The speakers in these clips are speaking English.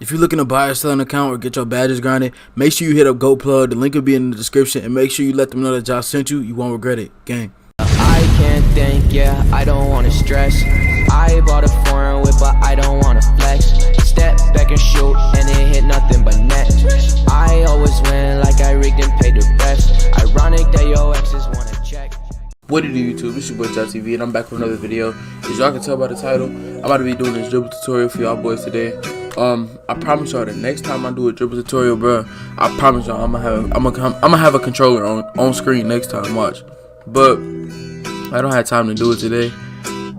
If you're looking to buy or sell an account or get your badges grinded, make sure you hit up GoPlug. The link will be in the description, and make sure you let them know that Josh sent you. You won't regret it. Gang. I can't think, yeah, I don't wanna stress. I bought a foreign whip, but I don't wanna flex. Step back and shoot, and it hit nothing but net. I always win like I rigged and paid the rest. Ironic that your exes wanna check. What it do, YouTube? It's your boy Josh TV, and I'm back with another video. As y'all can tell by the title, I'm about to be doing this dribble tutorial for y'all boys today. I promise y'all that next time I do a dribble tutorial, bro, I promise y'all I'm gonna have a controller on screen next time. Watch. But I don't have time to do it today.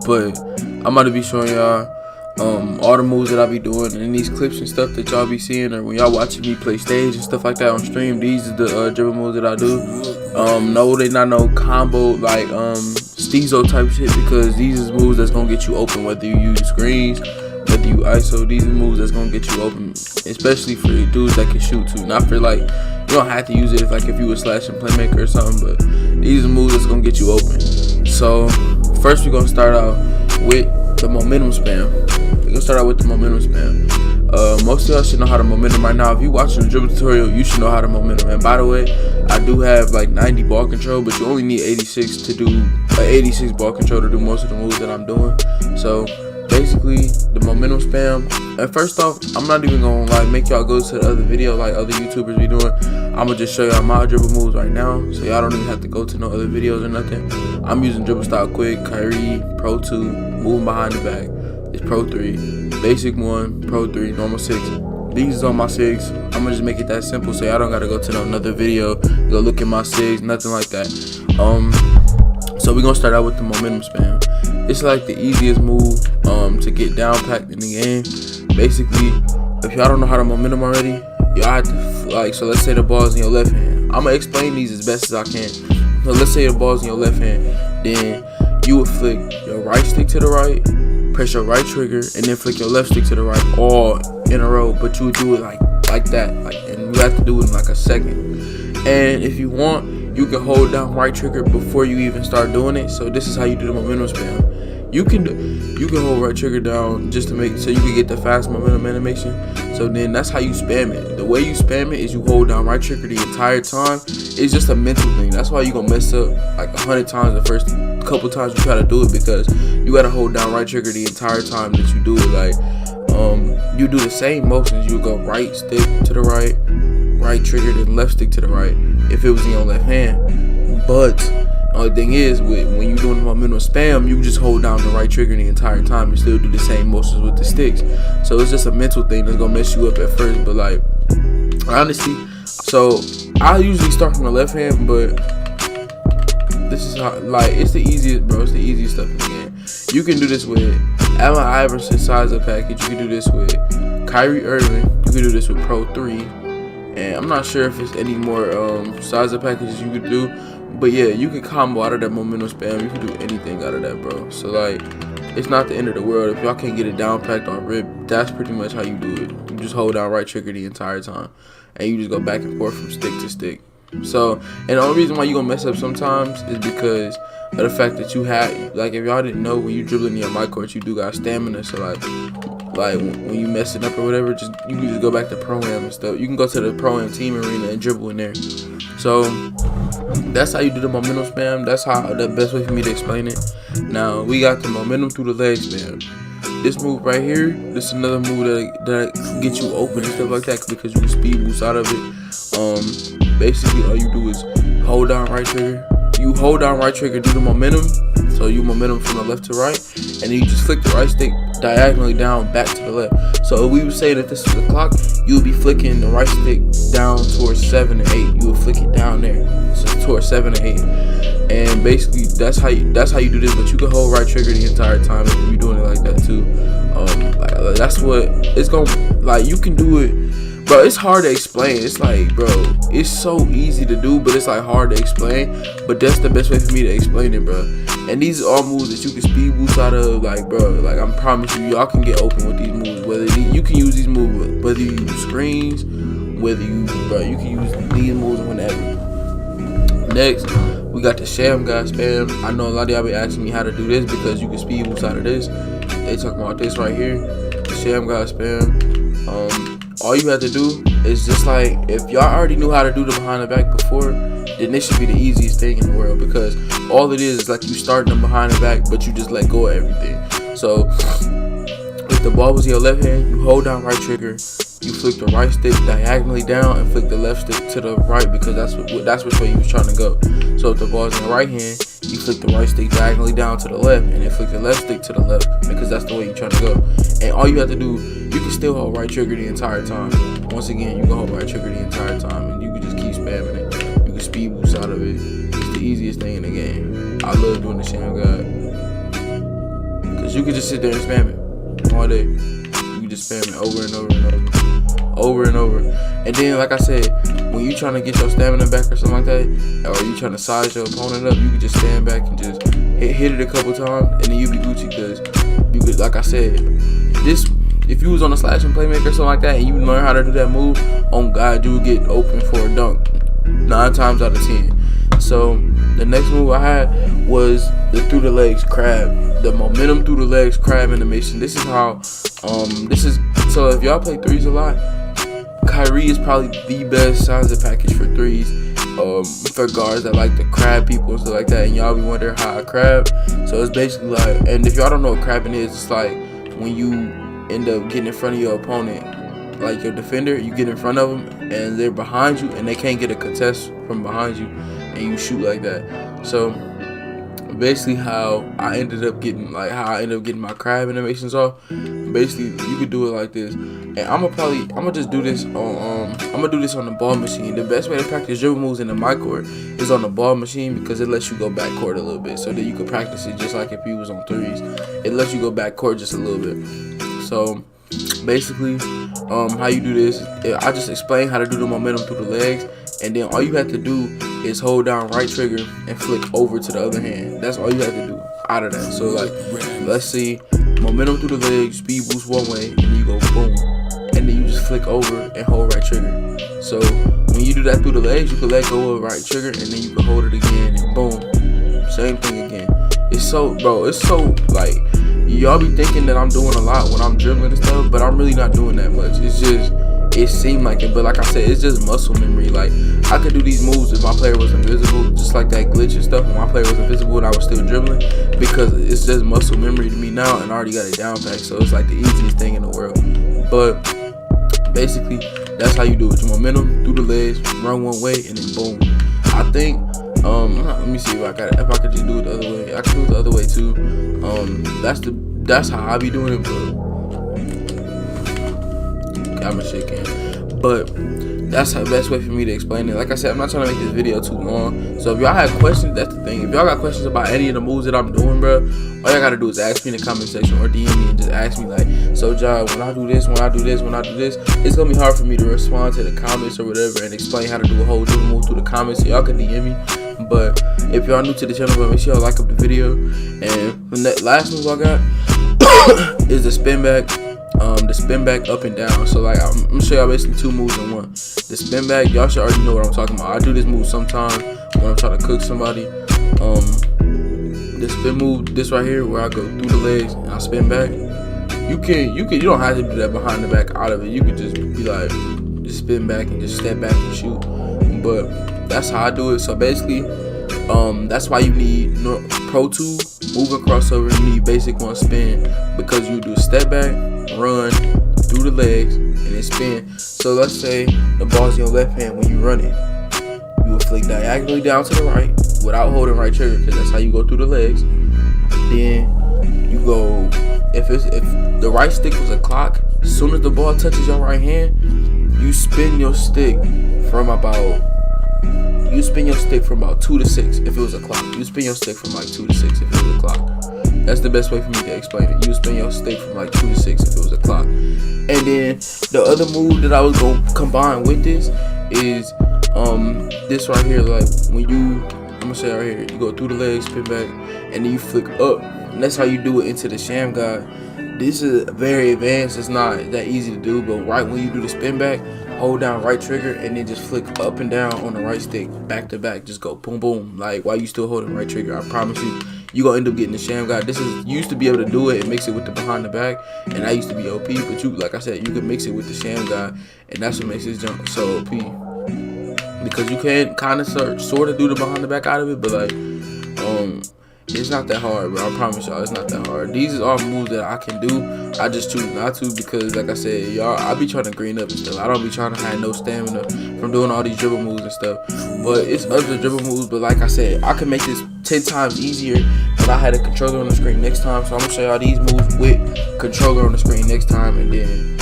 But I'm about to be showing y'all all the moves that I be doing and these clips and stuff that y'all be seeing, or when y'all watching me play stage and stuff like that on stream. These are the dribble moves that I do. No, they not no combo like steezo type shit, because these is moves that's gonna get you open whether you use screens, whether you ISO. These are moves that's gonna get you open, especially for dudes that can shoot too. Not for like, you don't have to use it if you a slash and playmaker or something, but these are moves that's gonna get you open. So first we're gonna start out with the momentum spam. We're gonna start out with the momentum spam. Most of y'all should know how to momentum right now. If you watching the dribble tutorial, you should know how to momentum. And by the way, I do have like 90 ball control, but you only need 86 to do 86 ball control to do most of the moves that I'm doing. So basically the momentum spam. And first off, I'm not even gonna like make y'all go to the other video like other YouTubers be doing. I'm gonna just show y'all my dribble moves right now, so y'all don't even have to go to no other videos or nothing. I'm using dribble style quick, Kyrie, Pro 2, moving behind the back. It's Pro 3, basic 1, Pro 3, normal 6. These is on my 6. I'm gonna just make it that simple, so y'all don't gotta go to no another video, go look at my 6, nothing like that. So we're gonna start out with the momentum spam. It's like the easiest move to get down packed in the game. Basically, if y'all don't know how to momentum already, y'all have to like, so let's say the ball's in your left hand. I'm gonna explain these as best as I can. So let's say the ball's in your left hand, then you would flick your right stick to the right, press your right trigger, and then flick your left stick to the right, all in a row. But you would do it like that, and you have to do it in like a second. And if you want, you can hold down right trigger before you even start doing it. So this is how you do the momentum spam. You can hold right trigger down just to make so you can get the fast momentum animation. So then that's how you spam it. The way you spam it is you hold down right trigger the entire time. It's just a mental thing. That's why you gonna mess up like 100 times the first couple times you try to do it, because you gotta hold down right trigger the entire time that you do it. Like you do the same motions. You go right stick to the right, right trigger, then left stick to the right if it was in your left hand. But only thing is, when you're doing the momentum spam, you just hold down the right trigger the entire time and still do the same motions with the sticks. So it's just a mental thing that's gonna mess you up at first. But like, honestly, so I usually start from the left hand, but this is how, like, it's the easiest, bro. It's the easiest stuff in the game. You can do this with Allen Iverson size up package. You can do this with Kyrie Irving. You can do this with Pro 3. And I'm not sure if it's any more size up packages you could do. But yeah, you can combo out of that momentum spam. You can do anything out of that, bro. So like, it's not the end of the world. If y'all can't get it down packed or rip, that's pretty much how you do it. You just hold down right trigger the entire time, and you just go back and forth from stick to stick. So, and the only reason why you gonna mess up sometimes is because of the fact that you have, like, if y'all didn't know, when you dribbling in your Mypark, you do got stamina. So like when you mess it up or whatever, you can just go back to Pro-Am and stuff. You can go to the Pro-Am team arena and dribble in there. So that's how you do the momentum spam. That's how the best way for me to explain it. Now we got the momentum through the leg spam. This move right here, this is another move that can get you open and stuff like that, because you can speed boost out of it. Basically all you do is hold down right trigger. You hold down right trigger, do the momentum. So you momentum from the left to right, and then you just flick the right stick diagonally down back to the left. So if we would say that this is the clock, you would be flicking the right stick down towards 7 and 8. You would flick it down there, so towards 7 and 8. And basically that's how you do this. But you can hold right trigger the entire time if you're doing it like that too. Like, that's what it's gonna, like, you can do it, bro. It's hard to explain. It's like, bro, it's so easy to do, but it's like hard to explain. But that's the best way for me to explain it, bro. And these are all moves that you can speed boost out of, like, bro. Like, I promise you, y'all can get open with these moves. You can use these moves, whether you use screens, whether you can use these moves whenever. Next, we got the sham guy spam. I know a lot of y'all be asking me how to do this, because you can speed boost out of this. They talking about this right here, the sham guy spam. all you have to do is just like, if y'all already knew how to do the behind the back before, then this should be the easiest thing in the world, because all it is like you starting them behind the back, but you just let go of everything. So if the ball was in your left hand, you hold down right trigger, you flick the right stick diagonally down and flick the left stick to the right, because that's which way you was trying to go. So if the ball's in the right hand, you flick the right stick diagonally down to the left, and then flick the left stick to the left, because that's the way you're trying to go. And all you have to do, you can still hold right trigger the entire time. Once again, you can hold right trigger the entire time, and you can just keep spamming it. You can speed boost out of it. It's the easiest thing in the game. I love doing the sham guard, because you can just sit there and spam it all day. You can just spam it over and over and over and over. And then, like I said, when you trying to get your stamina back or something like that, or you trying to size your opponent up, you can just stand back and just hit it a couple times, and then you be Gucci. Because you could, like I said, this, if you was on a slashing playmaker or something like that, and you learn how to do that move, on God, you would get open for a dunk 9 times out of 10. So the next move I had was the through the legs crab, the momentum through the legs crab animation. This is how, so if y'all play threes a lot, Kyrie is probably the best size package for threes, for guards that like to crab people and stuff like that. And y'all be wondering how I crab. So it's basically like, and if y'all don't know what crabbing is, it's like when you end up getting in front of your opponent, like your defender, you get in front of them and they're behind you and they can't get a contest from behind you, and you shoot like that. So basically how I ended up getting my crab animations off, basically you could do it like this. And I'm gonna just do this on I'm gonna do this on the ball machine. The best way to practice dribble moves in the my court is on the ball machine, because it lets you go back court a little bit, so that you can practice it just like if you was on threes. It lets you go back court just a little bit. So basically how you do this, I just explain how to do the momentum through the legs, and then all you have to do is hold down right trigger and flick over to the other hand. That's all you have to do out of that. So like, let's see, momentum through the legs, speed boost one way, and then you go boom, and then you just flick over and hold right trigger. So when you do that through the legs, you can let go of right trigger, and then you can hold it again, and boom, same thing again. It's so, bro, it's so, like, y'all be thinking that I'm doing a lot when I'm dribbling and stuff, but I'm really not doing that much. It's just, it seemed like it, but like I said, it's just muscle memory. Like, I could do these moves if my player was invisible, just like that glitch and stuff when my player was invisible and I was still dribbling, because it's just muscle memory to me now, and I already got it down packed. So it's like the easiest thing in the world. But basically, that's how you do it. Your momentum through the legs, run one way, and then boom. I think, let me see if I could just do it the other way. I can do it the other way too. That's how I be doing it, but I'm a shit can. But that's the best way for me to explain it. Like I said, I'm not trying to make this video too long. So if y'all have questions, that's the thing. If y'all got questions about any of the moves that I'm doing, bro, all y'all gotta do is ask me in the comment section or DM me and just ask me like, so John, when I do this, it's gonna be hard for me to respond to the comments or whatever and explain how to do a whole dribble move through the comments. So y'all can DM me. But if y'all new to the channel, bro, make sure y'all like up the video. And the last move I got is the spin back. The spin back up and down. So like, I'm gonna show y'all basically 2 moves in one. The spin back, y'all should already know what I'm talking about. I do this move sometimes when I'm trying to cook somebody. The spin move, this right here, where I go through the legs and I spin back. You don't have to do that behind the back out of it. You could just be like, just spin back and just step back and shoot. But that's how I do it. So basically, that's why you need Pro 2, moving crossover. You need basic 1 spin, because you do step back, run through the legs, and then spin. So let's say the ball's in your left hand. When you run it, you will flick diagonally down to the right without holding right trigger, because that's how you go through the legs. Then you go, if the right stick was a clock, as soon as the ball touches your right hand, you spin your stick from about 2 to 6 if it was a clock. You spin your stick from like 2 to 6 if it was a clock. That's the best way for me to explain it. You spin your stick from like 2 to 6 if it was a clock. And then the other move that I was gonna combine with this is this right here. Like when I'm gonna say right here, you go through the legs, spin back, and then you flick up. And that's how you do it into the sham guy. This is very advanced. It's not that easy to do, but right when you do the spin back, hold down right trigger and then just flick up and down on the right stick, back to back. Just go boom boom, like while you still holding right trigger. I promise you, you gonna end up getting the sham guy. This is, you used to be able to do it and mix it with the behind the back, and that used to be OP, but you, like I said, you can mix it with the sham guy, and that's what makes this jump so OP. Because you can kind of sort of do the behind the back out of it, but like, it's not that hard, bro. I promise y'all, it's not that hard. These are moves that I can do. I just choose not to because, like I said, y'all, I be trying to green up and stuff. I don't be trying to have no stamina from doing all these dribble moves and stuff. But it's other dribble moves. But like I said, I can make this 10 times easier if I had a controller on the screen next time. So I'm gonna show y'all these moves with controller on the screen next time, and then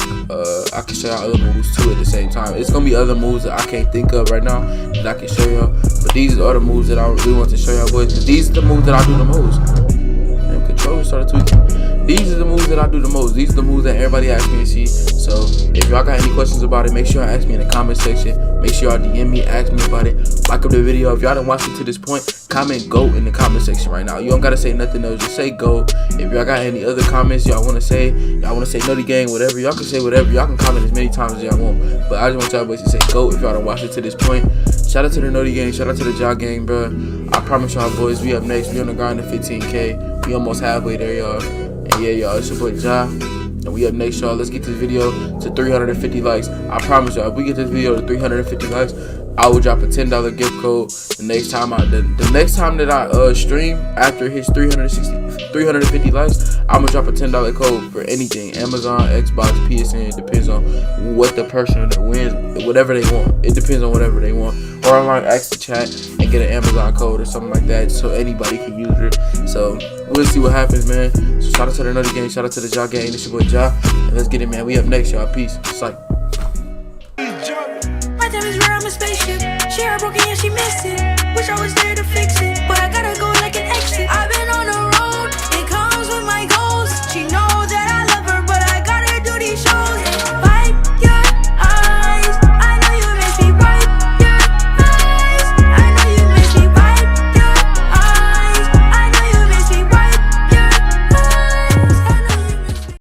I can show y'all other moves too at the same time. It's gonna be other moves that I can't think of right now that I can show y'all. But these are the moves that I really want to show y'all, boys. Cause these are the moves that I do the most. And controller started tweaking. These are the moves that I do the most. These are the moves that everybody asks me to see. So if y'all got any questions about it, make sure y'all ask me in the comment section. Make sure y'all DM me, ask me about it. Like up the video. If y'all done watched it to this point, comment GO in the comment section right now. You don't gotta say nothing else, just say GO. If y'all got any other comments y'all wanna say, NOTI GANG, whatever, y'all can say whatever. Y'all can comment as many times as y'all want. But I just want y'all boys to say GO if y'all done watched it to this point. Shout out to the NOTI GANG, shout out to the JUMPSHOT gang, bro. I promise y'all boys, we up next. We on the grind to 15K. We almost halfway there, y'all. And yeah, y'all, it's your boy Ja. And we up next, y'all. Let's get this video to 350 likes. I promise y'all, if we get this video to 350 likes, I will drop a $10 gift code the next time the next time that I stream after it hits 350 likes. I'm gonna drop a $10 code for anything, Amazon, Xbox, PSN. It depends on what the person that wins, whatever they want. It depends on whatever they want. Or I might ask the chat and get an Amazon code or something like that, so anybody can use it. So we'll see what happens, man. So shout out to the NOTI GANG, shout out to the JUMPSHOT gang. It's your boy Ja, and let's get it, man. We up next, y'all. Peace. It's like. My time is rare, I'm a spaceship. She heartbroken, yeah, she missed it. Wish I was there to fix it, but I gotta go.